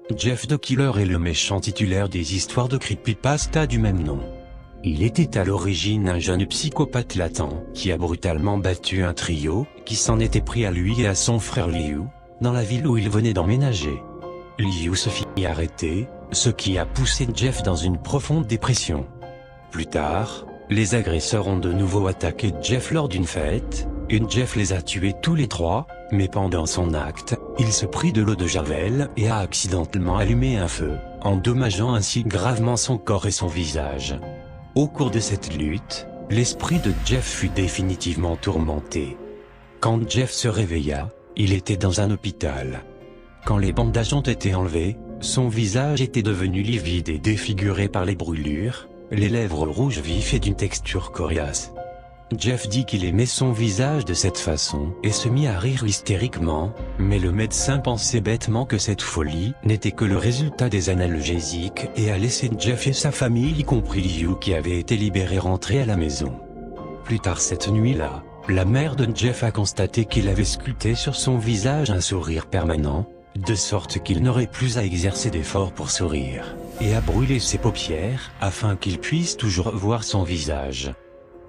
Jeff the Killer est le méchant titulaire des histoires de creepypasta du même nom. Il était à l'origine un jeune psychopathe latent qui a brutalement battu un trio qui s'en était pris à lui et à son frère Liu, dans la ville où il venait d'emménager. Liu se fit arrêter, ce qui a poussé Jeff dans une profonde dépression. Plus tard, les agresseurs ont de nouveau attaqué Jeff lors d'une fête, et Jeff les a tués tous les trois, mais pendant son acte, il se prit de l'eau de javel et a accidentellement allumé un feu, endommageant ainsi gravement son corps et son visage. Au cours de cette lutte, l'esprit de Jeff fut définitivement tourmenté. Quand Jeff se réveilla, il était dans un hôpital. Quand les bandages ont été enlevés, son visage était devenu livide et défiguré par les brûlures, les lèvres rouges vives et d'une texture coriace. Jeff dit qu'il aimait son visage de cette façon et se mit à rire hystériquement, mais le médecin pensait bêtement que cette folie n'était que le résultat des analgésiques et a laissé Jeff et sa famille, y compris Liu qui avait été libéré, rentrer à la maison. Plus tard cette nuit-là, la mère de Jeff a constaté qu'il avait sculpté sur son visage un sourire permanent, de sorte qu'il n'aurait plus à exercer d'efforts pour sourire, et a brûlé ses paupières afin qu'il puisse toujours voir son visage.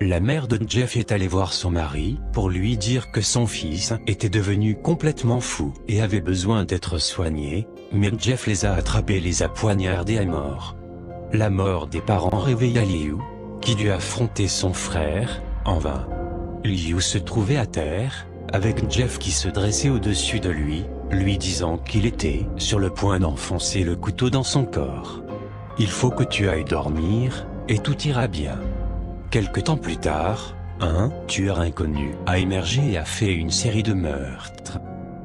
La mère de Jeff est allée voir son mari pour lui dire que son fils était devenu complètement fou et avait besoin d'être soigné, mais Jeff les a attrapés et les a poignardés à mort. La mort des parents réveilla Liu, qui dut affronter son frère, en vain. Liu se trouvait à terre, avec Jeff qui se dressait au-dessus de lui, lui disant qu'il était sur le point d'enfoncer le couteau dans son corps. « Il faut que tu ailles dormir, et tout ira bien. » Quelque temps plus tard, un tueur inconnu a émergé et a fait une série de meurtres.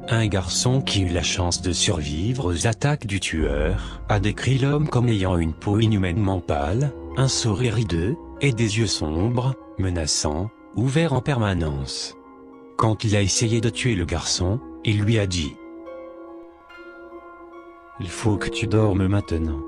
Un garçon qui eut la chance de survivre aux attaques du tueur a décrit l'homme comme ayant une peau inhumainement pâle, un sourire hideux, et des yeux sombres, menaçants, ouverts en permanence. Quand il a essayé de tuer le garçon, il lui a dit : « Il faut que tu dormes maintenant.